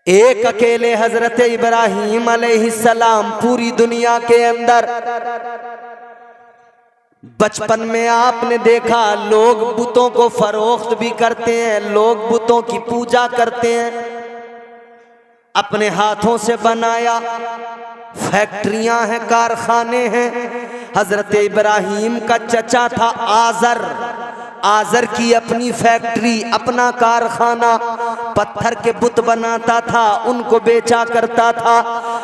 एक अकेले हजरत इब्राहीम अलैहिस्सलाम पूरी दुनिया के अंदर। बचपन में आपने देखा लोग बुतों को फरोख्त भी करते हैं, लोग बुतों की पूजा करते हैं, अपने हाथों से बनाया, फैक्ट्रियां हैं, कारखाने हैं। हजरत इब्राहीम का चचा था आजर, आजर की अपनी फैक्ट्री, अपना कारखाना, पत्थर के बुत बनाता था, उनको बेचा करता था।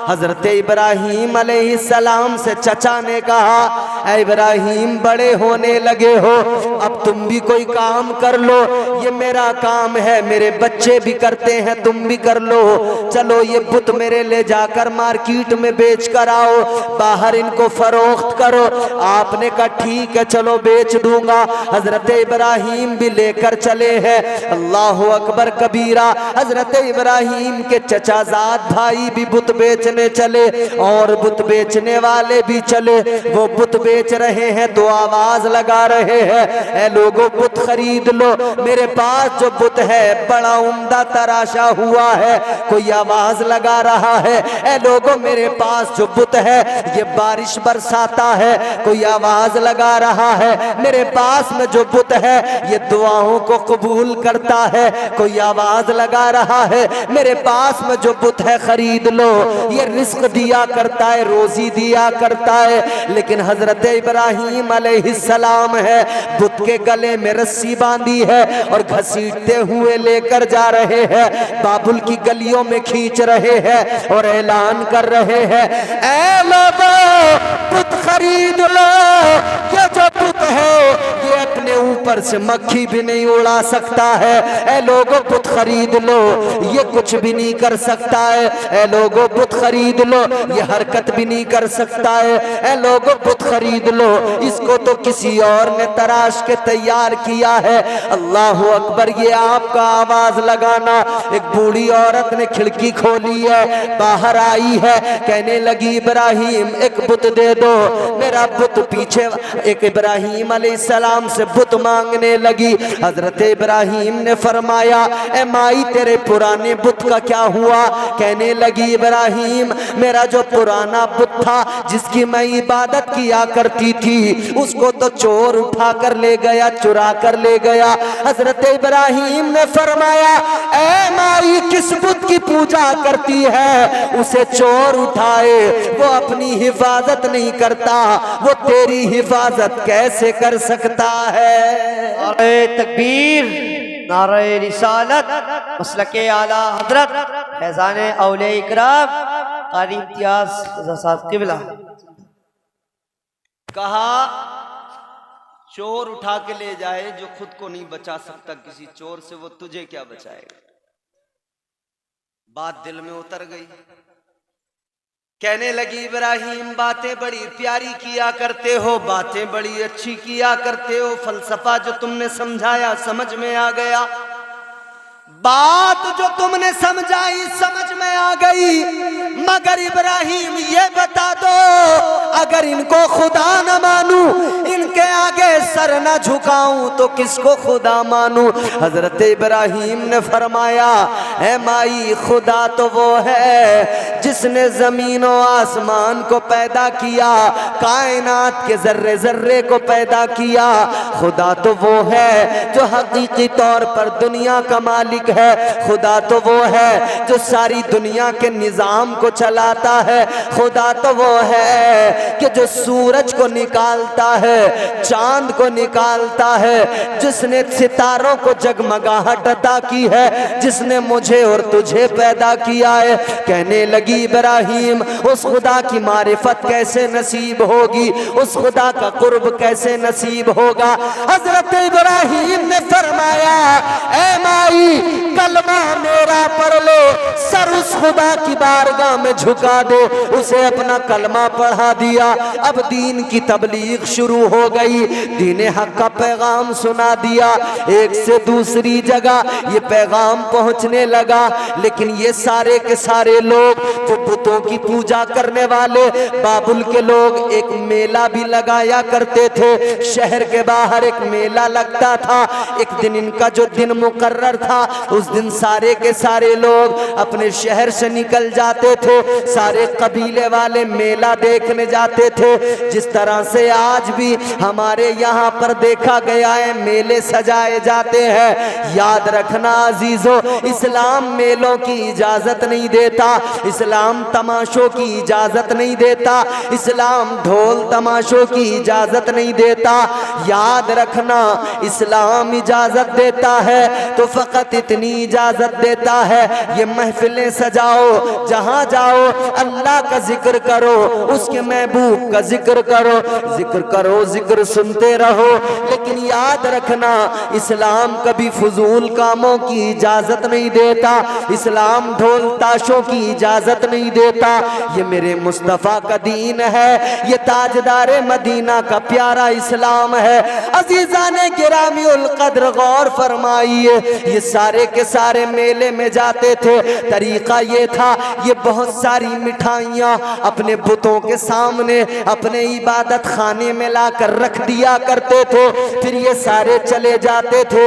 हजरत इब्राहीम अलैहिस्सलाम से चचा ने कहा, ऐ इब्राहीम बड़े होने लगे हो, अब तुम भी कोई काम कर लो, ये मेरा काम है, मेरे बच्चे भी करते हैं, तुम भी कर लो, चलो ये बुत मेरे ले जाकर मार्केट में बेच कर आओ, बाहर इनको फरोख्त करो। आपने कहा ठीक है चलो बेच दूंगा। हजरत इब्राहीम भी लेकर चले हैं। अल्लाह अकबर कबीरा। हजरत इब्राहीम के चचाजाद भाई भी बुत बेचने चले और बुत बेचने वाले भी चले। वो बुत बेच रहे हैं तो आवाज लगा रहे हैं, ऐ लोगों बुत खरीद लो, मेरे पास जो बुत है बड़ा उम्दा तराशा हुआ है। कोई आवाज लगा रहा है, ऐ लोगों मेरे पास जो बुत है ये बारिश बरसाता है। कोई आवाज लगा रहा है, मेरे पास में जो बुत है ये दुआओं को कबूल करता है। कोई आवाज लगा रहा है, मेरे पास में जो बुत है खरीद लो, ये रिस्क दिया करता है, रोजी दिया करता है। लेकिन हजरत इब्राहीम अलैहिस्सलाम है, बुत के गले में रस्सी बांधी है और घसीटते हुए लेकर जा रहे हैं, बाबुल की गलियों में खींच रहे हैं और ऐलान कर रहे हैं, ऐ लोगों बुत खरीद लो, ये जो बुत है ये अपने ऊपर से मक्खी भी नहीं उड़ा सकता है। ऐ लोगों बुत खरीद लो, ये कुछ भी नहीं कर सकता है। ऐ लोगों बुत खरीद लो, ये हरकत भी नहीं कर सकता है। ऐ लोगों बुत खरीद लो, इसको तो किसी और ने तराश के तैयार किया है। अल्लाह अकबर। ये आपका आवाज लगाना। एक बूढ़ी औरत ने खिड़की खोली है, बाहर आई है, कहने लगी इब्राहीम एक बुत दे दो, मेरा बुत पीछे। एक इब्राहीम अलैहिस्सलाम से बुत मांगने लगी। हजरत इब्राहीम ने फरमाया, ए माई तेरे पुराने बुत का क्या हुआ? कहने लगी इब्राहीम मेरा जो पुराना बुत था जिसकी मैं इबादत किया करती थी उसको तो चोर उठा कर ले गया, चुरा कर ले गया। हजरत इब्राहीम ने फरमाया, ए माई किस बुत की पूजा करती है? उसे चोर उठाए, वो अपनी हिफाजत नहीं करता, वो तेरी हिफाजत कैसे कर सकता है? नारे तकबीर, नारे रिसालत, मसलके आला हजरत फैजान औलिया इकराम कारी इम्तियाज साहब किबला। कहा चोर उठा के ले जाए जो खुद को नहीं बचा सकता किसी चोर से, वो तुझे क्या बचाएगा? बात दिल में उतर गई। कहने लगी इब्राहीम बातें बड़ी प्यारी किया करते हो, बातें बड़ी अच्छी किया करते हो, फलसफा जो तुमने समझाया समझ में आ गया, बात जो तुमने समझाई समझ में आ गई, मगर इब्राहीम ये बता दो अगर इनको खुदा न मानूं, इनके आगे सर न झुकाऊं तो किसको खुदा मानूं? हजरत इब्राहीम ने फरमाया, ऐ माई खुदा तो वो है जिसने जमीन और आसमान को पैदा किया, कायनात के जर्रे जर्रे को पैदा किया। खुदा तो वो है जो हकीकी तौर पर दुनिया का मालिक है। खुदा तो वो है जो सारी दुनिया के निजाम को चलाता है। खुदा तो वो है कि जो सूरज को निकालता है, चांद को निकालता है, जिसने सितारों को जगमगाहट अता की है, जिसने मुझे और तुझे पैदा किया है। कहने लगी इब्राहीम उस खुदा की मारिफत कैसे नसीब होगी, उस खुदा का कुर्ब कैसे नसीब होगा? हजरत इब्राहीम ने फरमाया, ऐ माई कलमा मेरा पढ़ लो, सर उस खुदा की बारगाह में झुका दो। उसे अपना कलमा पढ़ा दिया। अब दीन की तबलीग शुरू हो गई, दीन हक का पैगाम सुना दिया। एक से दूसरी जगह ये पैगाम पहुंचने लगा। लेकिन ये सारे के सारे लोग जो बुतों की पूजा करने वाले बाबुल के लोग एक मेला भी लगाया करते थे। शहर के बाहर एक मेला लगता था। एक दिन इनका जो दिन मुकर्रर था उस दिन सारे के सारे लोग अपने शहर से निकल जाते थे, सारे कबीले वाले मेला देखने जाते थे। जिस तरह से आज भी हमारे यहाँ पर देखा गया है मेले सजाए जाते हैं, याद रखना अजीजों, इस्लाम मेलों की इजाजत नहीं देता, इस्लाम तमाशों की इजाजत नहीं देता, इस्लाम ढोल तमाशों की इजाजत नहीं देता। याद रखना, इस्लाम इजाजत देता है तो फकत इतनी इजाजत देता है, ये महफिलें सजाओ, जहां जाओ अल्लाह का जिक्र करो, उसके महबूब का जिक्र करो, जिक्र सुनते रहो। लेकिन याद रखना, इस्लाम कभी फजूल कामों की इजाजत नहीं देता, इस्लाम ढोल ताशों की इजाजत नहीं देता। ये मेरे मुस्तफ़ा का दीन है, ये ताजदारे मदीना का प्यारा इस्लाम है। अजीज़ाने गिरामी उल कद्र गौर फरमाइए, ये सारे के सारे मेले में जाते थे, तरीका ये था, ये बहुत सारी मिठाइयाँ अपने बुतों के सामने अपने इबादत खाने में लाकर रख दिया करते थे। फिर ये सारे चले जाते थे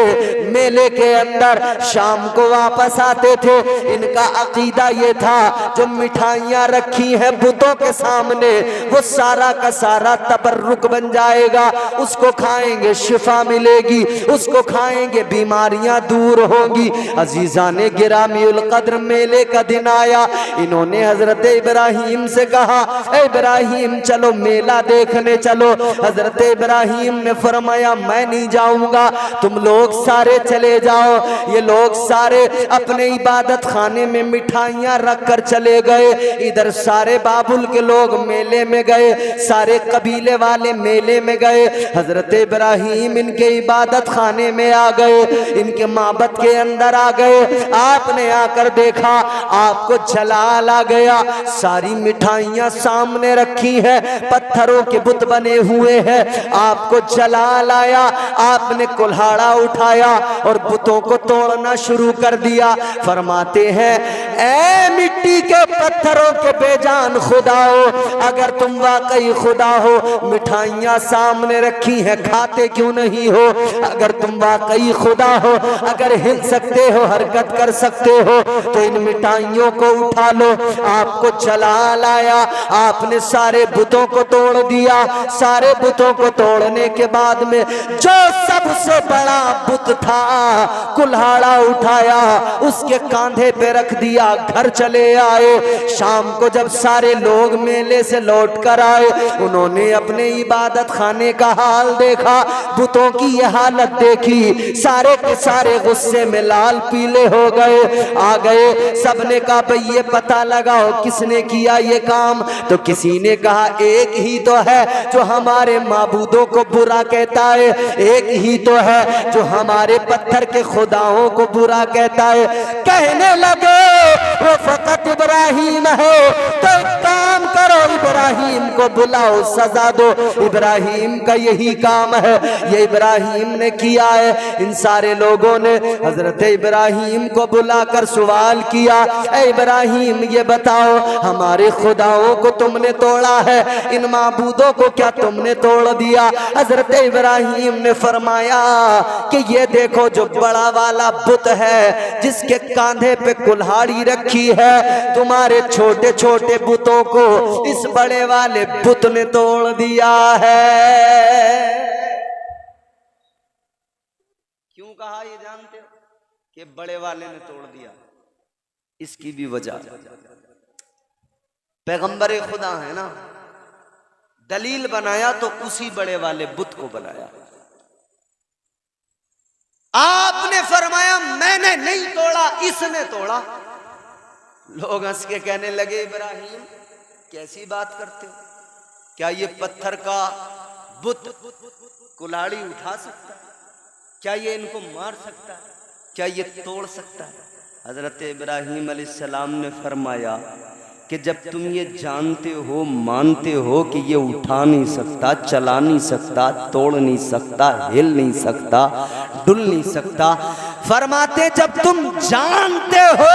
मेले के अंदर, शाम को वापस आते थे। इनका अकीदा ये था, जो मिठाइयाँ रखी हैं बुतों के सामने, वो सारा का सारा तबर्रुक बन जाएगा, उसको खाएंगे शिफा मिलेगी, उसको खाएंगे बीमारियां दूर होंगी। अजीज़ाने गिरामी उल कद्र मेले का दिन आया, इन्होंने हजरत इब्राहीम से कहा, ए इब्राहीम चलो मेला देखने चलो। हजरत इब्राहीम ने फरमाया मैं नहीं जाऊंगा, तुम लोग सारे चले जाओ। ये लोग सारे अपने इबादत खाने में मिठाइयां रख कर चले गए। इधर सारे बाबुल के लोग मेले में गए, सारे कबीले वाले मेले में गए। हजरत इब्राहीम इनके इबादत खाने में आ गए, इनके माबद के अंदर आ गए। आपने आकर देखा, आपको जलाल आ गया, सारी मिठाइयां सामने रखी है, पत्थरों के बुत बने हुए हैं। आपको जलाल आया, आपने कुल्हाड़ा उठाया और बुतों को तोड़ना शुरू कर दिया। फरमाते हैं, ऐ मिट्टी के पत्थरों के बेजान खुदाओ, अगर तुम वाकई खुदा हो, मिठाइयां सामने रखी हैं, खाते क्यों नहीं हो? अगर तुम वाकई खुदा हो, अगर हिल सकते हो, हरकत कर सकते हो, तो इन मिठाइयों को उठा लो। आपको जलाल आया, आपने सारे बुतों को तोड़ दिया। सारे बुतों को तोड़ने के बाद में जो सबसे बड़ा बुत था, कुल्हाड़ा उठाया, उसके कांधे पे रख दिया, घर चले आए। शाम को जब सारे लोग मेले से लौट कर आए, उन्होंने अपने इबादत खाने का हाल देखा, बुतों की यह हालत देखी, सारे के सारे गुस्से में लाल पीले हो गए। आ गए, सबने कहा भाई ये पता लगाओ किसने किया ये काम। तो किसी ने कहा एक ही तो है जो हमारे माबूदों को बुरा कहता है, एक ही तो है जो हमारे पत्थर के खुदाओं को बुरा कहता है। कहने लगे वो फकत इब्राहीम है, तो काम करो, इब्राहीम को बुलाओ, सजा दो। इब्राहीम का यही काम है, ये इब्राहीम ने किया है। इन सारे लोगों ने हजरत इब्राहीम को बुलाकर सवाल किया, ए इब्राहीम ये बताओ, हमारे खुदाओं को तुमने तोड़ा है, इन माबूदों को क्या तुमने तोड़ दिया? हजरत इब्राहीम ने फरमाया कि ये देखो जो बड़ा वाला बुत है, जिसके कांधे पे कुल्हाड़ी रखी है, तुम्हारे छोटे छोटे बुतों को इस बड़े वाले बुत ने तोड़ दिया है। क्यों कहा ये जानते हो कि बड़े वाले ने तोड़ दिया? इसकी भी वजह, पैगंबर खुदा है ना, दलील बनाया तो उसी बड़े वाले बुत को बनाया। आपने फरमाया मैंने नहीं तोड़ा, इसने तोड़ा। लोग हंस के कहने लगे, इब्राहीम कैसी बात करते हो? क्या ये पत्थर का बुत कुल्हाड़ी उठा सकता है? क्या ये इनको मार सकता है? क्या ये तोड़ सकता है? हजरत इब्राहीम अलैहिस्सलाम ने फरमाया कि जब तुम ये जानते हो, मानते हो कि ये उठा नहीं सकता, चला नहीं सकता, तोड़ नहीं सकता, हिल नहीं सकता, डुल नहीं सकता, फरमाते जब तुम जानते हो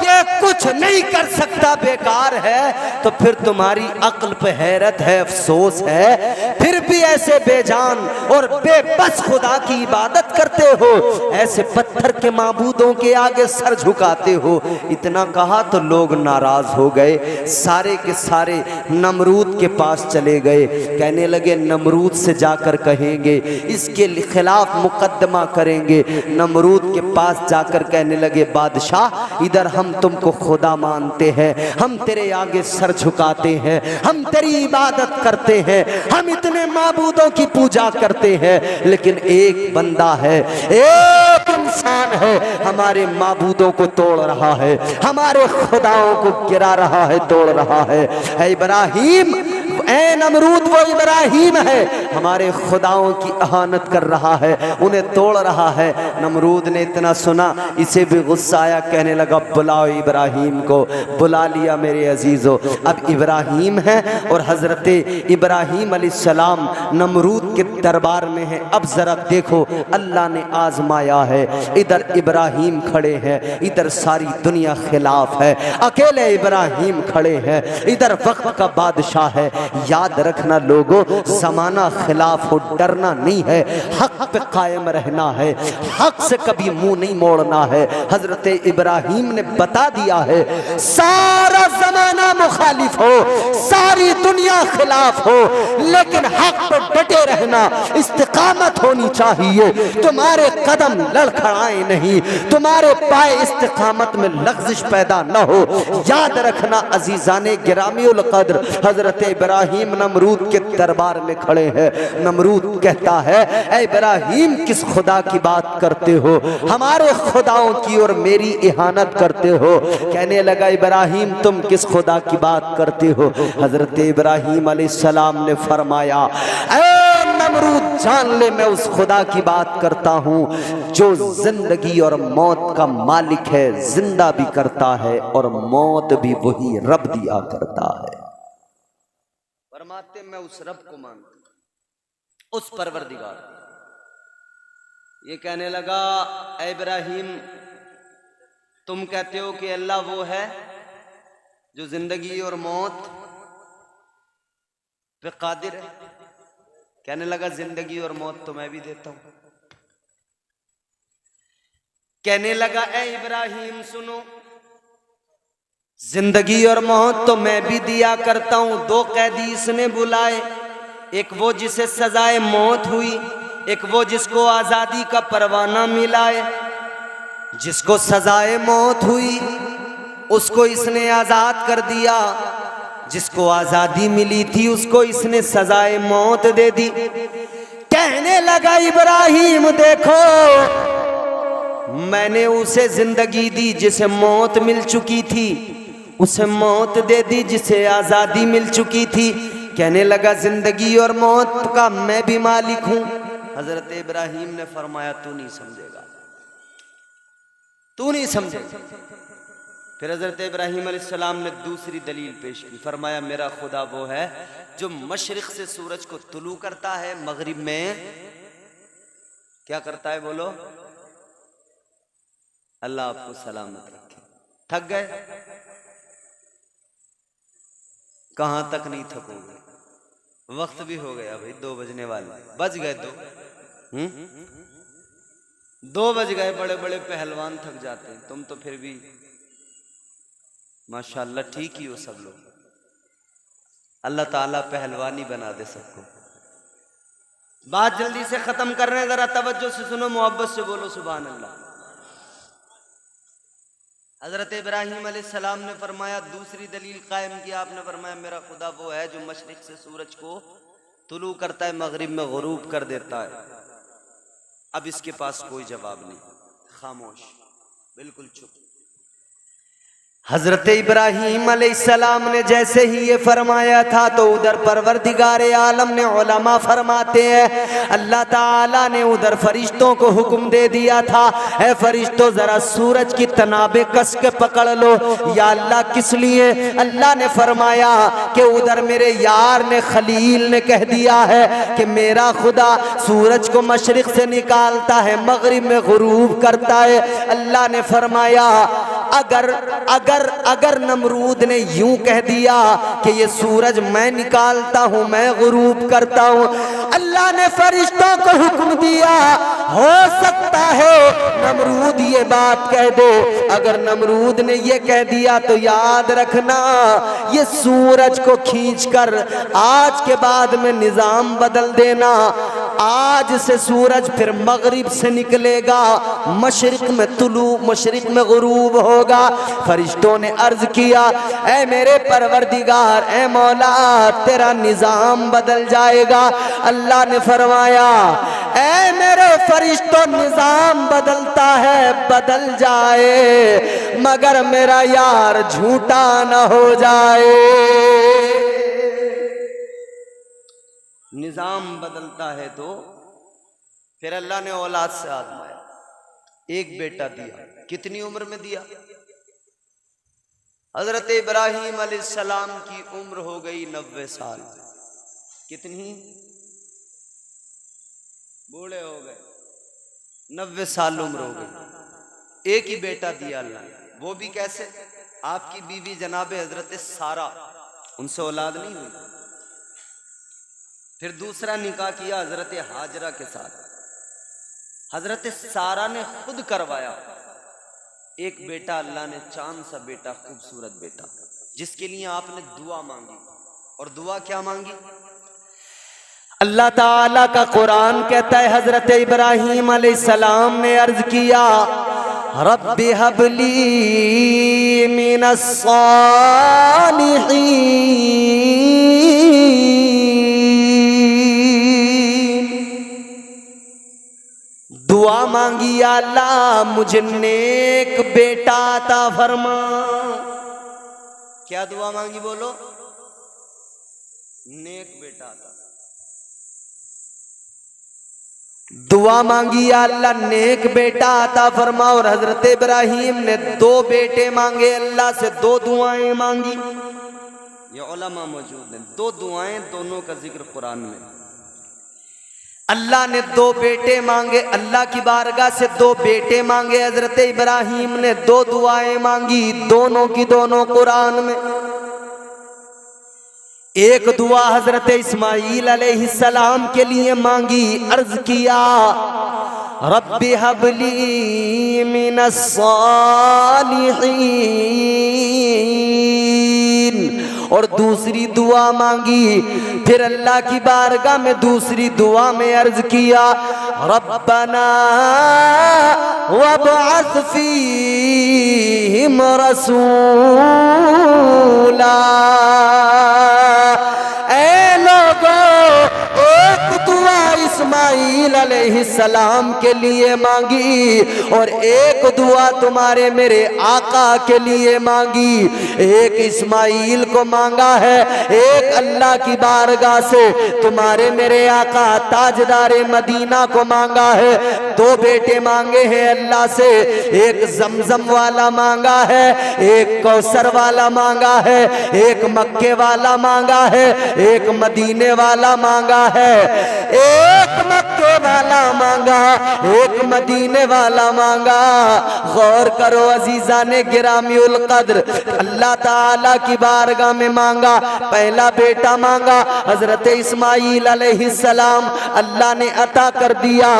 ये कुछ नहीं नहीं कर सकता बेकार है, तो फिर तुम्हारी अक्ल पे हैरत है, अफसोस है। फिर भी ऐसे बेजान और बेबस खुदा की इबादत करते हो, ऐसे पत्थर के माबूदों के आगे सर झुकाते हो। इतना कहा तो लोग नाराज हो गए, सारे के सारे नमरूद के पास चले गए। कहने लगे नमरूद से जाकर कहेंगे, इसके खिलाफ मुकदमा करेंगे। नमरूद के पास जाकर कहने लगे बादशाह, इधर हम तुमको खुदा मानते हैं, हम तेरे आगे सर झुकाते हैं, हम तेरी इबादत करते हैं, हम इतने माबूदों की पूजा करते हैं, लेकिन एक बंदा है, एक इंसान है, हमारे माबूदों को तोड़ रहा है, हमारे खुदाओं को गिरा रहा है, तोड़ रहा है। ऐ इब्राहिम, ऐ नमरूद, वो इब्राहिम है, हमारे खुदाओं की अहानत कर रहा है, उन्हें तोड़ रहा है। नमरूद ने इतना सुना, इसे भी गुस्सा आया, कहने लगा बुलाओ इब्राहिम को। बुला लिया मेरे अजीजों। अब इब्राहिम है और हजरत इब्राहिम अलैहिस्सलाम नमरूद के दरबार में है। अब जरा देखो, अल्लाह ने आजमाया है। इधर इब्राहिम खड़े हैं, इधर सारी दुनिया खिलाफ है, अकेले इब्राहिम खड़े हैं, इधर वक्त का बादशाह है। याद रखना लोगों, जमाना खिलाफ हो, डरना नहीं है, हक पे कायम रहना है, हक से कभी मुंह नहीं मोड़ना है। हजरत इब्राहिम ने बता दिया है, सारा जमाना मुखालिफ हो, सारी दुनिया खिलाफ हो, लेकिन हक पे डटे रहना, इस्तिकामत होनी चाहिए। तुम्हारे कदम लड़खड़ाए नहीं, तुम्हारे पाए इस्तिकामत में लग़्ज़िश पैदा न हो। याद रखना अजीजाने गिरामीउल क़द्र, हजरत इब्राहिम नमरूद के दरबार में खड़े हैं। नमरूद कहता है, ऐ इब्राहिम, किस खुदा की बात करते हो? हमारे खुदाओं की और मेरी इहानत करते हो। कहने लगा इब्राहिम, तुम किस खुदा की बात करते हो? हजरत इब्राहिम अलैहिस्सलाम ने फरमाया, ऐ नमरूद, जान ले, मैं उस खुदा की बात करता हूं जो जिंदगी और मौत का मालिक है, जिंदा भी करता है और मौत भी वही रब दिया करता है। फरमाते, मैं उस रब को मानता हूं, उस परवरदिगार। ये कहने लगा, ऐ इब्राहिम, तुम कहते हो कि अल्लाह वो है जो जिंदगी और मौत पे कादिर है। कहने लगा, जिंदगी और मौत तो मैं भी देता हूं। कहने लगा, ऐ इब्राहिम सुनो, जिंदगी और मौत तो मैं भी दिया करता हूं। दो कैदी इसने बुलाए, एक वो जिसे सजाए मौत हुई, एक वो जिसको आजादी का परवाना मिला है। जिसको सजाए मौत हुई उसको इसने आजाद कर दिया, जिसको आजादी मिली थी उसको इसने सजाए मौत दे दी। कहने लगा इब्राहिम, देखो, मैंने उसे जिंदगी दी जिसे मौत मिल चुकी थी, उसे मौत दे दी जिसे आजादी मिल चुकी थी। कहने लगा, जिंदगी और मौत का मैं भी मालिक हूं। हजरत इब्राहिम ने फरमाया, तू नहीं समझेगा, तू नहीं समझेगा। फिर हजरत इब्राहिम अलैहिस्सलाम ने दूसरी दलील पेश की। फरमाया, मेरा खुदा वो है जो मशरिक से सूरज को तुलू करता है, मगरिब में क्या करता है? बोलो, अल्लाह आपको सलामत रखे। थक गए? कहां तक नहीं थकोगे, वक्त भी हो गया भाई, 2 बजने वाले, बज गए 2, 2 बज गए। बड़े बड़े पहलवान थक जाते हैं, तुम तो फिर भी माशाल्लाह ठीक ही हो सब लोग। अल्लाह ताला पहलवानी बना दे सबको। बात जल्दी से खत्म कर रहे हैं, जरा तवज्जो से सुनो, मोहब्बत से बोलो सुभान अल्लाह। हजरत इब्राहिम अलैहिस्सलाम ने फरमाया, दूसरी दलील कायम की। आपने फरमाया, मेरा खुदा वो है जो मशरिक से सूरज को तुलू करता है, मगरिब में गुरूब कर देता है। अब इसके पास कोई जवाब नहीं, खामोश, बिल्कुल चुप। हजरत इब्राहिम अलैहिस्सलाम ने जैसे ही ये फरमाया था तो उधर परवरदिगार आलम ने, उलमा फरमाते हैं, अल्लाह ताला ने उधर फरिश्तों को हुक्म दे दिया था, ऐ फरिश्तों जरा सूरज की तनाबे कस के पकड़ लो। या अल्लाह, किस लिए? अल्लाह ने फरमाया कि उधर मेरे यार ने, खलील ने कह दिया है कि मेरा खुदा सूरज को मशरिक से निकालता है, मगरिब में गुरूब करता है। अल्लाह ने फरमाया अगर अगर अगर नमरूद ने यूं कह दिया कि ये सूरज मैं निकालता हूं, मैं गुरूब करता हूं, अल्लाह ने फरिश्तों को हुक्म दिया, हो सकता है नमरूद ये बात कह दे। अगर नमरूद ने ये कह दिया तो याद रखना, ये सूरज को खींचकर आज के बाद में निजाम बदल देना। आज से सूरज फिर मगरिब से निकलेगा, मशरिक में तुलू, मशरिक में गुरूब होगा। फरिश्तों ने अर्ज किया, ऐ मेरे परवरदिगार, ऐ मौला, तेरा निजाम बदल जाएगा। अल्लाह ने फरमाया, ऐ मेरे फरिश्तों, निजाम बदलता है, बदल जाए, मगर मेरा यार झूठा न हो जाए। निजाम बदलता है तो फिर अल्लाह ने औलाद से आजमाया, एक बेटा दिया। कितनी उम्र में दिया? हजरत इब्राहीम अलैहिस्सलाम की उम्र हो गई 90 साल। कितनी? बूढ़े हो गए, 90 साल उम्र हो गई। एक ही बेटा दिया अल्लाह ने, वो भी कैसे? आपकी बीवी जनाब हजरत सारा, उनसे औलाद नहीं हुई। फिर दूसरा निकाह किया हजरत हाजरा के साथ, हजरत सारा ने खुद करवाया। एक बेटा अल्लाह ने, चांद सा बेटा, खूबसूरत बेटा, जिसके लिए आपने दुआ मांगी। और दुआ क्या मांगी? अल्लाह ताला का कुरान कहता है, हजरत इब्राहीम अलैहिस्सलाम ने अर्ज किया, रब्बि हबली मिनस सालिहीन, दुआ मांगी, या अल्लाह मुझे नेक बेटा अता फरमा। क्या दुआ मांगी? बोलो। नेक बेटा अता। दुआ मांगी, या अल्लाह नेक बेटा अता फरमा। और हजरत इब्राहीम ने 2 बेटे मांगे अल्लाह से, 2 दुआएं मांगी। ये उलमा मौजूद हैं, 2 दुआएं, दोनों का जिक्र कुरान में। अल्लाह ने 2 बेटे मांगे, अल्लाह की बारगाह से 2 बेटे मांगे। हजरत इब्राहीम ने 2 दुआएं मांगी, दोनों की दोनों कुरान में। एक दुआ हजरत इस्माईल अलैहिस्सलाम के लिए मांगी, अर्ज किया, रब्बि हबली मिनस सालिहीन। और दूसरी दुआ मांगी, फिर अल्लाह की बारगाह में दूसरी दुआ में अर्ज किया, रब्बना वबअस फीहिम रसूला। ऐ लोगों, एक दुआ इस्माईल अलैहिस्सलाम के लिए मांगी और एक दुआ तुम्हारे मेरे आका के लिए मांगी। एक इस्माईल को मांगा है, एक अल्लाह की बारगाह से तुम्हारे मेरे आका ताजदारे मदीना को मांगा है। 2 बेटे मांगे हैं अल्लाह से, एक जमजम वाला मांगा है, एक कौसर वाला मांगा है, एक मक्के वाला मांगा है, एक मदीने वाला मांगा है। एक मक्के वाला मांगा, एक मदीने वाला मांगा। गौर करो अजीजाने गिरामी उल कद्र, अल्लाह ताला की बारगाह में मांगा, पहला बेटा मांगा हजरत इस्माईल अलैहिस्सलाम, अल्लाह ने अता कर दिया।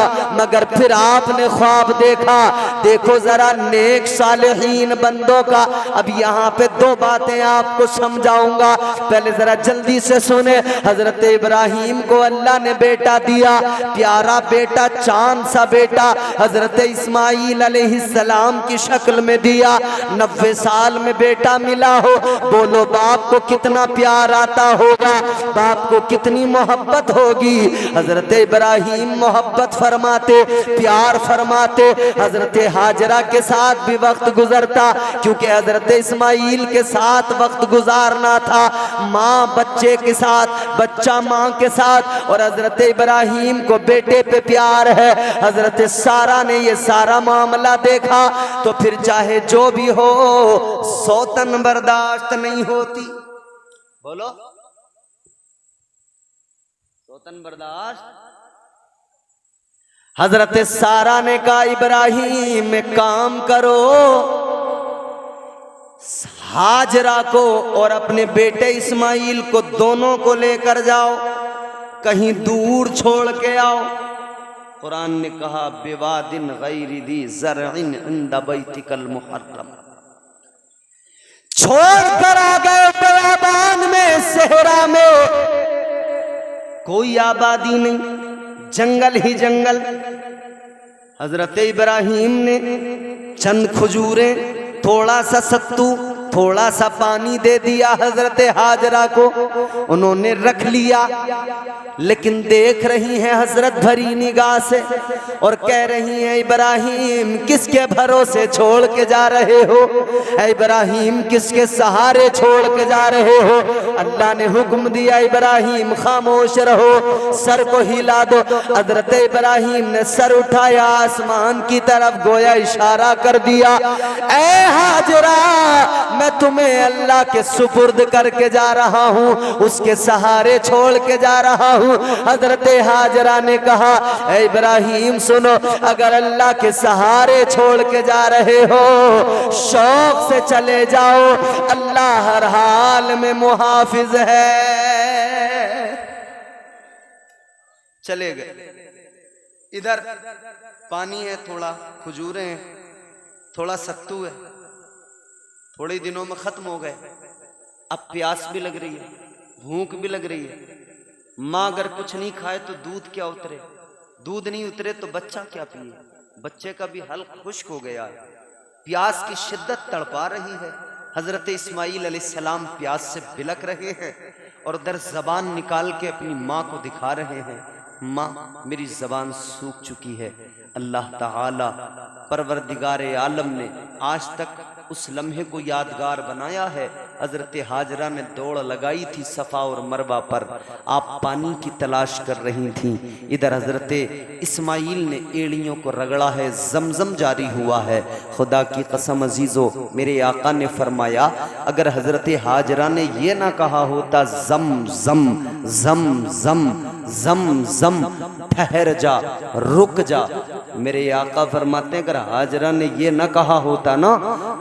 मगर फिर आपने ख्वाब देखा, देखो जरा नेक सालिहीन बंदों का। अब यहाँ पे 2 बातें आपको समझाऊंगा, पहले जरा जल्दी से सुने। हजरत इब्राहीम को अल्लाह ने बेटा दिया, प्यारा बेटा, चांद सा बेटा, हजरत इस्माईल अलैहिस्सलाम की शक्ल में दिया। 90 साल में बेटा मिला हो, बोलो बाप को कितना प्यार आता होगा, बाप को कितनी मोहब्बत होगी। हजरत इब्राहीम मोहब्बत फरमाते, प्यार फरमाते। हजरत हाजरा के साथ भी वक्त गुजरता, क्योंकि हजरत इस्माईल के साथ वक्त गुजारना था, माँ बच्चे के साथ, बच्चा माँ के साथ। और हजरत इब्राहीम को बेटे पे प्यार है। हजरत सारा ने ये सारा मामला देखा, तो फिर चाहे जो भी हो, सौतन बर्दाश्त नहीं होती। बोलो, सौतन बर्दाश्त। हजरत सारा ने कहा, इब्राहीम में काम करो, हाजरा को और अपने बेटे इस्माइल को दोनों को लेकर जाओ, कहीं दूर छोड़ के आओ। कुरान ने कहा बिवादिन गैरि दी ज़रइन इंद बैतिकल मुहर्रम, छोड़ कर आ गए बियाबान में, सहरा में, कोई आबादी नहीं, जंगल ही जंगल। हजरत इब्राहिम ने चंद खजूरें, थोड़ा सा सत्तू, थोड़ा सा पानी दे दिया हजरत हाजरा को, उन्होंने रख लिया। लेकिन देख रही हैं हजरत भरी निगाह से और कह रही हैं इब्राहिम किसके भरोसे छोड़ के जा रहे हो, इब्राहिम किसके सहारे छोड़ के जा रहे हो। अल्लाह ने हुक्म दिया इब्राहिम खामोश रहो, सर को हिला दो। हजरत इब्राहिम ने सर उठाया आसमान की तरफ, गोया इशारा कर दिया, ऐ हाजरा मैं तुम्हें अल्लाह के सुपुर्द करके जा रहा हूँ, उसके सहारे छोड़ के जा रहा हूँ। हजरत हाजरा ने कहा ऐ इब्राहिम सुनो, अगर अल्लाह के सहारे छोड़ के जा रहे हो शौक से चले जाओ, अल्लाह हर हाल में मुहाफिज है। चले गए। इधर पानी है, थोड़ा खजूरें हैं, थोड़ा सत्तू है, थोड़े ही दिनों में खत्म हो गए। अब प्यास भी लग रही है, भूख भी लग रही है। माँ अगर कुछ नहीं खाए तो दूध क्या उतरे, दूध नहीं उतरे तो बच्चा क्या पिए, बच्चे का भी हल्क खुश्क हो गया है, प्यास की शिद्दत तड़पा रही है। हजरत इस्माइल अलैहिस्सलाम प्यास से बिलक रहे हैं और उधर जबान निकाल के अपनी माँ को दिखा रहे हैं, माँ मेरी जबान सूख चुकी है। अल्लाह ताला परवरदिगारे आलम ने आज तक उस लम्हे को यादगार बनाया है। हजरत हाजरा ने दौड़ लगाई थी सफ़ा और मरवा पर, आप पानी की तलाश कर रही थीं। इधर हजरत इस्माइल ने एड़ियों को रगड़ा है, जमजम जारी हुआ है। खुदा की कसम अजीज़ो, मेरे आका ने फरमाया अगर हजरत हाजरा ने यह ना कहा होता जम जम जम जम जम जम ठहर जा रुक जा, मेरे आका फरमाते हैं अगर हाजरा ने ये न कहा होता ना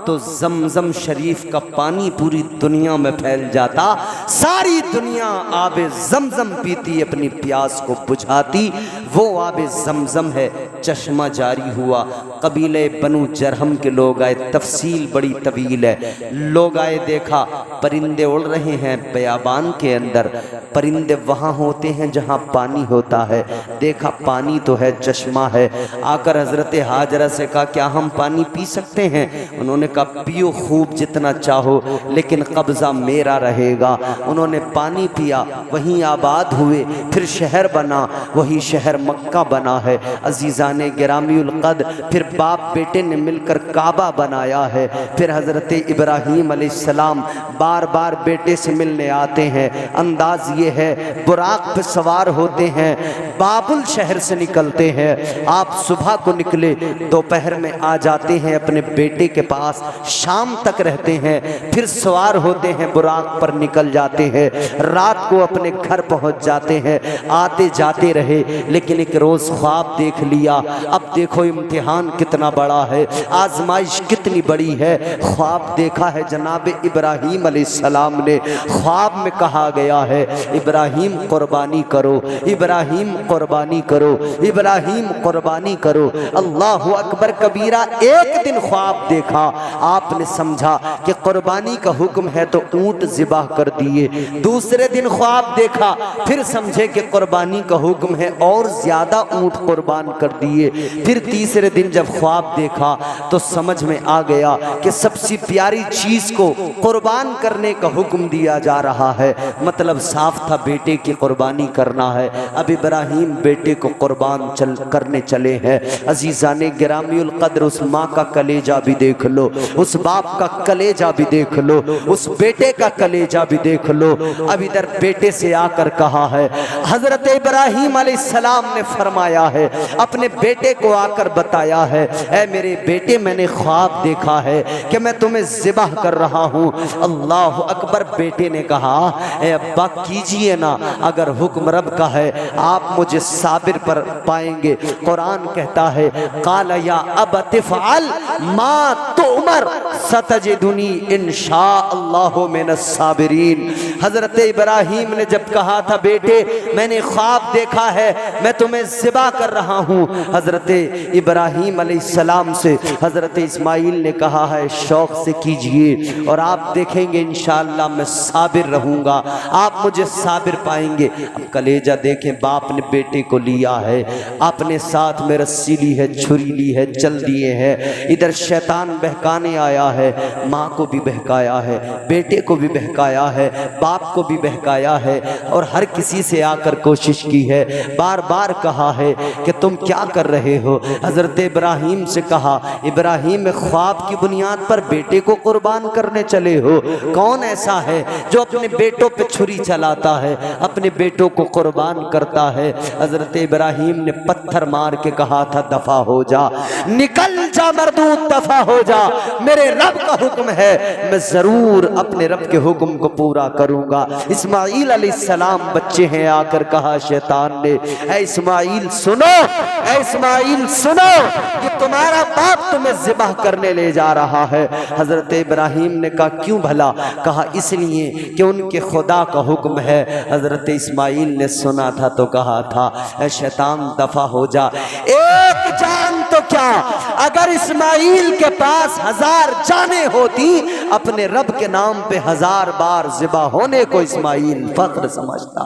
तो जमजम शरीफ का पानी पूरी दुनिया में फैल जाता, सारी दुनिया आबे जमजम पीती, अपनी प्यास को बुझाती। वो आबे जमजम है, चश्मा जारी हुआ। कबीले बनु जरहम के लोग आए, तफसील बड़ी तवील है। लोग आए, देखा परिंदे उड़ रहे हैं बयाबान के अंदर, परिंदे वहाँ होते हैं जहाँ पानी होता है। देखा पानी तो है, चश्मा है। आकर हजरत हाजरा से कहा क्या हम पानी पी सकते हैं? उन्होंने कहा पियो खूब जितना चाहो, लेकिन कब्जा मेरा रहेगा। उन्होंने पानी पिया, वहीं आबाद हुए, फिर शहर बना, वही शहर मक्का बना है। अजीज़ाने गिरामीउल क़द्र, फिर बाप बेटे ने मिलकर काबा बनाया है। फिर हजरत इब्राहीम अलैहिस्सलाम बार बार बेटे से मिलने आते हैं। अंदाज ये है बुराक पे सवार होते हैं, बाबुल शहर से निकलते हैं। आप सुबह को निकले, दोपहर में आ जाते हैं अपने बेटे के पास, शाम तक रहते हैं, फिर सवार होते हैं, बुराक पर निकल जाते हैं, रात को अपने घर पहुंच जाते हैं। आते जाते रहे, लेकिन एक रोज ख्वाब देख लिया। अब देखो इम्तिहान कितना बड़ा है, आजमाइश कितनी बड़ी है। ख्वाब देखा है जनाब इब्राहीम अलैहिस्सलाम ने। ख्वाब में कहा गया है इब्राहीम कुर्बानी करो, इब्राहीम कुर्बानी करो, इब्राहीम कुर्बानी करो। अल्लाहु अकबर कबीरा। एक दिन ख्वाब देखा, आपने समझा कि कुर्बानी का हुक्म है तो ऊंट ज़िबा कर दिए। दूसरे दिन ख्वाब देखा, फिर समझे कि कुर्बानी का हुक्म है और ज्यादा ऊंट कुर्बान कर दिए। फिर तीसरे दिन जब ख्वाब देखा तो समझ में आ गया कि सबसे प्यारी चीज को कुर्बान करने का हुक्म दिया जा रहा है। मतलब साफ था बेटे की कुर्बानी करना है। अब इब्राहीम बेटे को कुर्बान करने चले हैं। अजीज़ाने गिरामीउल क़द्र, उस माँ का कलेजा भी देख लो, उस बाप का कलेजा भी देख लो, उस बेटे का कलेजा भी देख लो। अब इधर बेटे से आकर कहा है, हजरत इब्राहीम अलैहिस्सलाम ने फरमाया है, अपने बेटे को आकर बताया है, ऐ मेरे बेटे मैंने ख्वाब देखा है कि मैं तुम्हें ज़िबह कर रहा हूँ। अल्लाह अकबर। बेटे ने कहा ऐ अब्बा कीजिए ना, अगर हुक्म रब का है आप मुझे साबिर पर पाएंगे। कुरान कहता है काला या अब तिफ़अल मा तुअमर, उमर सतजिदुनी इंशाअल्लाहु मिनस साबिरीन। हजरत इब्राहिम ने जब कहा था बेटे मैंने ख्वाब देखा है, मैं तुम्हें ज़िबा कर रहा हूँ, हजरत इब्राहिम अलैहिस्सलाम से हजरत इस्माइल ने कहा है शौक से कीजिए और आप देखेंगे इंशाअल्लाह मैं साबिर रहूँगा, आप मुझे साबिर पाएंगे। अब कलेजा देखें, बाप ने बेटे को लिया है, अपने साथ में रस्सी ली है, छुरी ली है, चल दिए हैं। इधर शैतान बहकाने आया है, माँ को भी बहकाया है, बेटे को भी बहकाया है, बाप को भी बहकाया है और हर किसी से आकर कोशिश की है, बार बार कहा है कि तुम क्या कर रहे हो। हजरत इब्राहिम से कहा इब्राहिम ख्वाब की बुनियाद पर बेटे को कुर्बान करने चले हो, कौन ऐसा है जो अपने बेटों पे छुरी चलाता है, अपने बेटों को कुर्बान करता है। हजरत इब्राहिम ने पत्थर मार के कहा था दफा हो जा, निकल जा मरदूद, दफा हो जा, मेरे रब का हुक्म है, मैं जरूर अपने रब के हुक्म को पूरा करूंगा। इस्माइल अलैहिस्सलाम बच्चे हैं, आकर कहा शैतान ने ऐ इस्माइल सुनो, ऐ इस्माइल सुनो, कि तुम्हारा बाप तुम्हें ज़िबह करने ले जा रहा है। हजरत इब्राहिम ने कहा क्यों भला? कहा इसलिए कि उनके खुदा का हुक्म है। हजरत इस्माइल ने सुना था तो कहा था ऐ शैतान दफा हो जा, एक जान तो क्या, अगर इस्माइल के पास 1000 जाने होती अपने रब के नाम पे 1000 बार ज़िबा होने को इस्माइल फख्र समझता,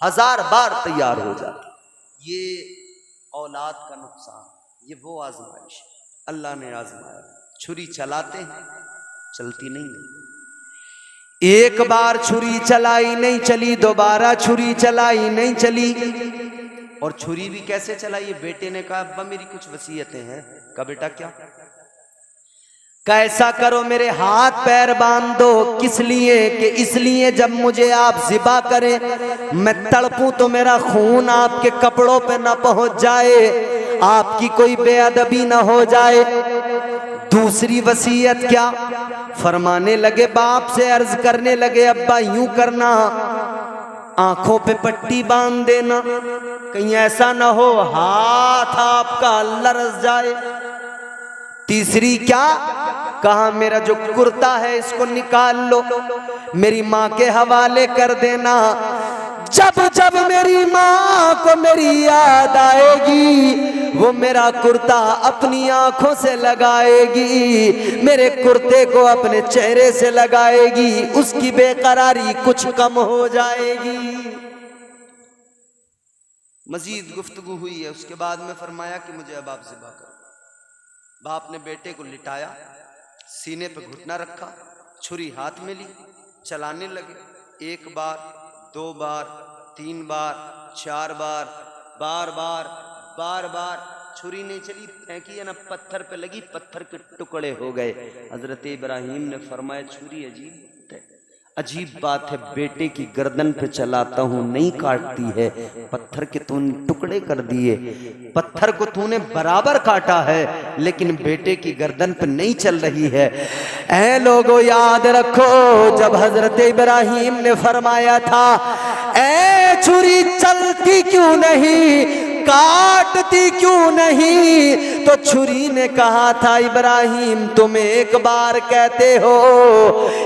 1000 बार तैयार हो जाता। ये औलाद का नुकसान, ये वो आजमाइश अल्लाह ने आजमाया। छुरी चलाते हैं, चलती नहीं है। एक बार छुरी चलाई नहीं चली, दोबारा छुरी चलाई नहीं चली। और छुरी भी कैसे चलाई? बेटे ने कहा अब्बा मेरी कुछ वसीयतें हैं। कहा बेटा क्या? कैसा करो मेरे हाथ पैर बांध दो। किस लिए? कि इसलिए जब मुझे आप ज़िबा करें मैं तड़पूं तो मेरा खून आपके कपड़ों पे ना पहुंच जाए, आपकी कोई बेअदबी ना हो जाए। दूसरी वसीयत क्या? फरमाने लगे, बाप से अर्ज करने लगे अब्बा यूं करना, आंखों पे पट्टी बांध देना, कहीं ऐसा ना हो हाथ आपका लरस जाए। तीसरी क्या? कहा मेरा जो कुर्ता है इसको निकाल लो, मेरी माँ के हवाले कर देना। जब जब मेरी माँ को मेरी याद आएगी वो मेरा कुर्ता अपनी आंखों से लगाएगी, मेरे कुर्ते को अपने चेहरे से लगाएगी, उसकी बेकरारी कुछ कम हो जाएगी। मजीद गुफ्तगू हुई है, उसके बाद में फरमाया कि मुझे अब आप ज़िबा करो। बाप ने बेटे को लिटाया, सीने पे घुटना रखा, छुरी हाथ में ली, चलाने लगे। 1 बार 2 बार 3 बार 4 बार, बार बार बार बार छुरी नहीं चली, फेंकी है ना पत्थर पे लगी, पत्थर के टुकड़े हो गए। हजरत इब्राहिम ने फरमाया छुरी अजीब बात है, बेटे की गर्दन पे चलाता हूँ नहीं काटती है, पत्थर के तूने टुकड़े कर दिए, पत्थर को तूने बराबर काटा है लेकिन बेटे की गर्दन पे नहीं चल रही है। ऐ लोगों याद रखो, जब हजरत इब्राहिम ने फरमाया था ऐ छुरी चलती क्यों नहीं, काटती क्यों नहीं, तो छुरी ने कहा था इब्राहिम तुम एक बार कहते हो,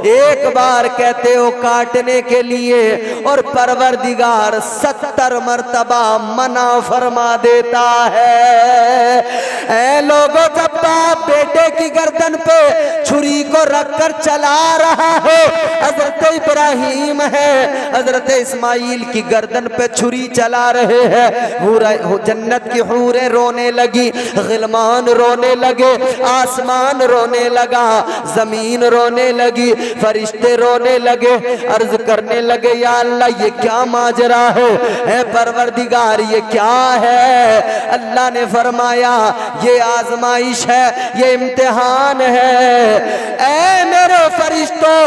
एक बार कहते हो काटने के लिए और परवरदिगार 70 मर्तबा मना फरमा देता है। ऐ लोगों, जब बाप बेटे की गर्दन पे छुरी को रखकर चला रहा है, हजरत इब्राहिम है हजरत इस्माइल की गर्दन पे छुरी चला रहे हैं। जन्नत की हूरें रोने लगी, गिलमान रोने लगे, आसमान रोने लगा, जमीन रोने लगी, फरिश्ते रोने लगे, अर्ज करने लगे या अल्लाह ये क्या माजरा है, ऐ परवरदिगार ये क्या है। अल्लाह ने फरमाया ये आजमाइश है, ये इम्तिहान है। ऐ मेरे फरिश्तों,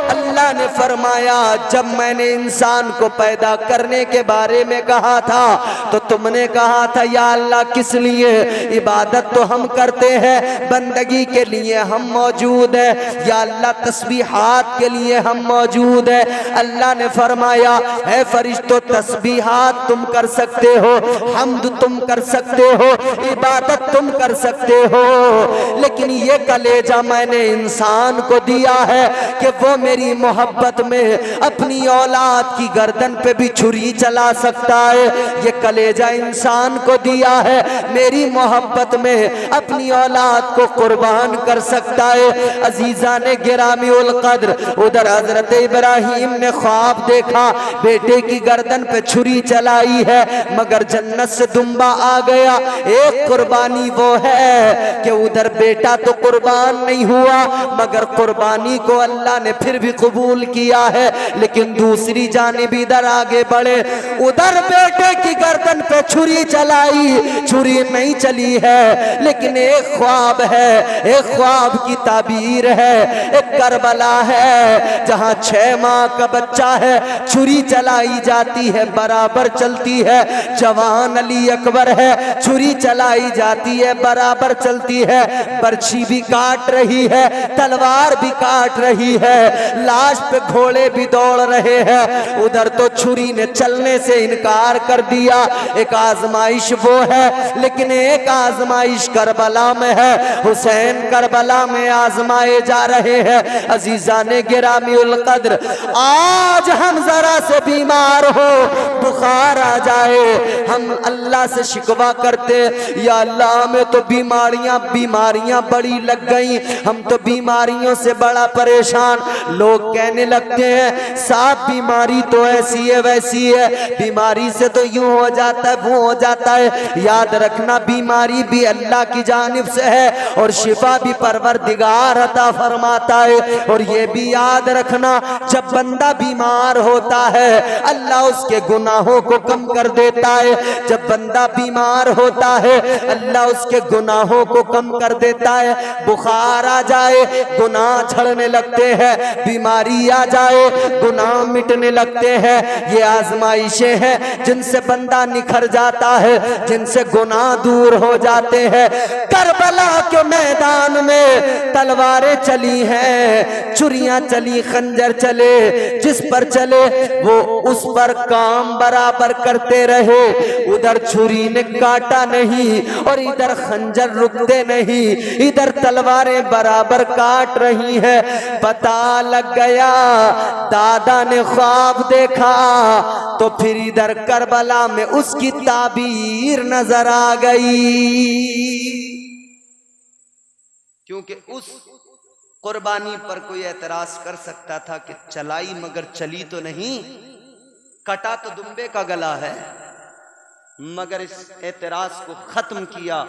अल्लाह अल्लाह ने फरमाया जब मैंने इंसान को पैदा करने के बारे में कहा था तो तुमने कहा था या अल्लाह किस लिए? इबादत तो हम करते हैं, बंदगी के लिए हम मौजूद है, या अल्लाह तस्बीहात के लिए हम मौजूद है। अल्लाह ने फरमाया है फरिश्तों तस्बीहात तुम कर सकते हो, हम्द तुम कर सकते हो, इबादत तुम कर सकते हो, लेकिन ये कलेजा मैंने इंसान को दिया है कि वो मेरी मोहब्बत में अपनी औलाद की गर्दन पे भी छुरी चला सकता है। ये कलेजा इंसान को दिया है, मेरी मोहब्बत में अपनी औलाद को कुर्बान कर सकता है। अजीजा ने गिरामी उल कद्र, उधर हजरत इब्राहिम ने ख्वाब देखा, बेटे की गर्दन पे छुरी चलाई है मगर जन्नत से दुम्बा आ गया। एक कुर्बानी वो है कि उधर बेटा तो कुर्बान नहीं हुआ मगर कुर्बानी को अल्लाह ने फिर भी कबूल किया है, लेकिन दूसरी जानिब इधर आगे बढ़े, उधर बेटे की गर्दन पे छुरी चलाई, छुरी नहीं चली है लेकिन एक ख्वाब है, एक ख्वाब की ताबीर है, एक करबला है जहां 6 माह का बच्चा है, छुरी चलाई जाती है बराबर चलती है। जवान अली अकबर है, छुरी चलाई जाती है बराबर चलती है, बर्छी भी काट रही है, तलवार भी काट रही है, लाश पे घोड़े भी दौड़ रहे हैं। उधर तो छुरी ने चलने से इनकार कर दिया। एक आजमाइश वो है, लेकिन एक आजमाइश करबला में है। हुसैन करबला में आजमाए जा रहे हैं। अजीजा ने गिरामी उल कद्र, आज हम जरा से बीमार हो, बुखार आ जाए, हम अल्लाह से शिकवा करते, या अल्लाह हमें तो बीमारियां बड़ी लग गई, हम तो बीमारियों से बड़ा परेशान। लोग कहने लगते हैं साहब बीमारी तो ऐसी है वैसी है, बीमारी से तो यूं हो जाता है वो हो जाता है। याद रखना बीमारी भी अल्लाह की जानिब से है और शिफा भी परवरदिगार अता फरमाता है। और ये भी याद रखना जब बंदा बीमार होता है अल्लाह उसके गुनाहों को कम कर देता है। जब बंदा बीमार होता है अल्लाह उसके गुनाहों को कम कर देता है। बुखार आ जाए गुनाह झड़ने लगते हैं, बीमारी आ जाए गुनाह मिटने लगते हैं। ये आजमाइशें हैं जिनसे बंदा निखर जाता है, जिनसे गुनाह दूर हो जाते हैं। करबला के मैदान में तलवारें चली हैं, छुरियां चली, खंजर चले, जिस पर चले वो उस पर काम बराबर करते रहे। उधर छुरी ने काटा नहीं और इधर खंजर रुकते नहीं, इधर तलवारें बराबर काट रही हैं। पता लग गया दादा ने ख्वाब देखा तो फिर इधर करबला में उसकी ताबीर नजर आ गई, क्योंकि उस कुर्बानी पर कोई एतराज कर सकता था कि चलाई मगर चली तो नहीं, कटा तो दुम्बे का गला है, मगर इस एतराज को खत्म किया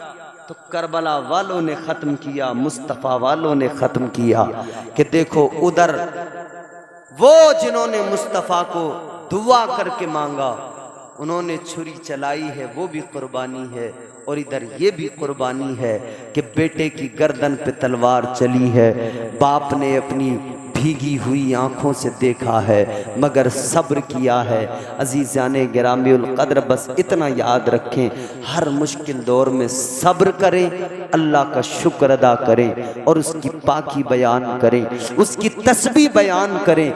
तो करबला वालों ने खत्म किया, मुस्तफा वालों ने खत्म किया कि देखो उधर वो जिन्होंने मुस्तफा को दुआ करके मांगा उन्होंने छुरी चलाई है, वो भी कुर्बानी है। और इधर ये भी कुर्बानी है कि बेटे की गर्दन पे तलवार चली है, बाप ने अपनी भीगी हुई आंखों से देखा है मगर सब्र किया है। अजीज़ाने गिरामी उल कद्र, बस इतना याद रखें, हर मुश्किल दौर में सब्र करें, अल्लाह का शुक्र अदा करें और उसकी पाकी बयान करें, उसकी तस्बीह बयान करें।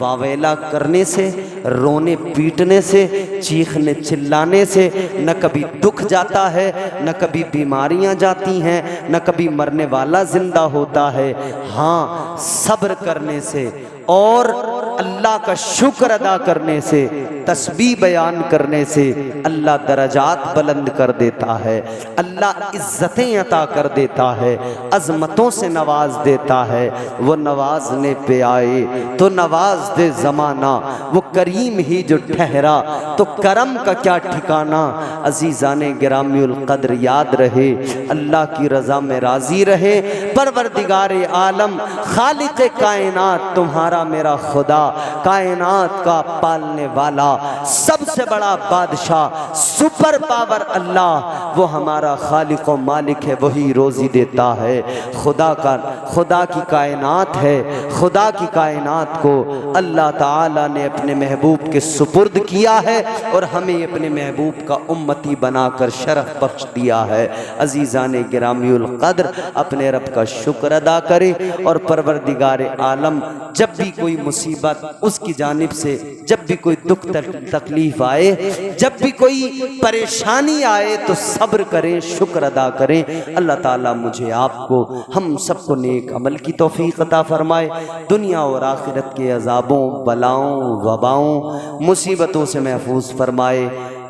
वावेला करने से, रोने पीटने से, चीखने चिल्लाने से न कभी दुख जाता है, न कभी बीमारियां जाती हैं, न कभी मरने वाला जिंदा होता है। हाँ, सब्र करने से और अल्लाह का शुक्र अदा करने से, तस्बीह बयान करने से अल्लाह दरजात बुलंद कर देता है, अल्लाह इज्जतें अता कर देता है, अजमतों से नवाज देता है। वो नवाजने पे आए तो नवाज दे ज़माना, वो करीम ही जो ठहरा तो करम का क्या ठिकाना। अजीज़ाने गिरामी उल कद्र, याद रहे, अल्लाह की रज़ा में राज़ी रहे, परवरदिगारे आलम, खालिक कायनात, तुम्हारा मेरा खुदा, कायनात का पालने वाला, सबसे बड़ा बादशाह, सुपर पावर अल्लाह, वो हमारा खालिक और मालिक है, वही रोजी देता है। खुदा की कायनात है, खुदा की कायनात को अल्लाह ताला ने अपने महबूब के सुपुर्द किया है और हमें अपने महबूब का उम्मती बनाकर शरफ बख्श दिया है। अजीज़ाने गिरामीउल कद्र, अपने रब का शुक्र अदा करें और परवरदिगारे आलम जब भी कोई मुसीबत उसकी जानिब से, जब भी कोई दुख तकलीफ आए, जब भी कोई परेशानी आए तो सब्र करें, शुक्र अदा करें। अल्लाह ताला मुझे, आपको, हम सबको नेक अमल की तौफीक अता फरमाए, दुनिया और आखिरत के अजाबों, बलाओं, वबाओं, मुसीबतों से महफूज फरमाए।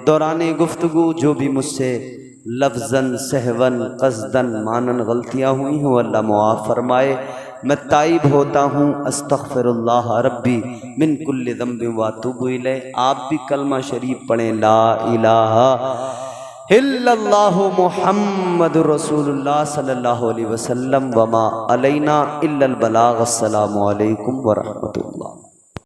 दौराने गुफ्तगू जो भी मुझसे लफ्ज़न, सहवन, क़स्दन, मानन गलतियाँ हुई हों, अल्लाह मुआफ़ फरमाए। मैं ताइब होता हूँ, अस्तग़फ़िरुल्लाह रब्बी मिन कुल्लि ज़ंबिन व अतूबु इलैह। आप भी कलमा शरीफ पढ़ें, ला इलाहा इल्लल्लाहु मुहम्मदुर रसूलुल्लाह सल्लल्लाहु अलैहि वसल्लम व मा अलैना इल्लल बलाग। अस्सलामु अलैकुम व रहमतुल्लाह।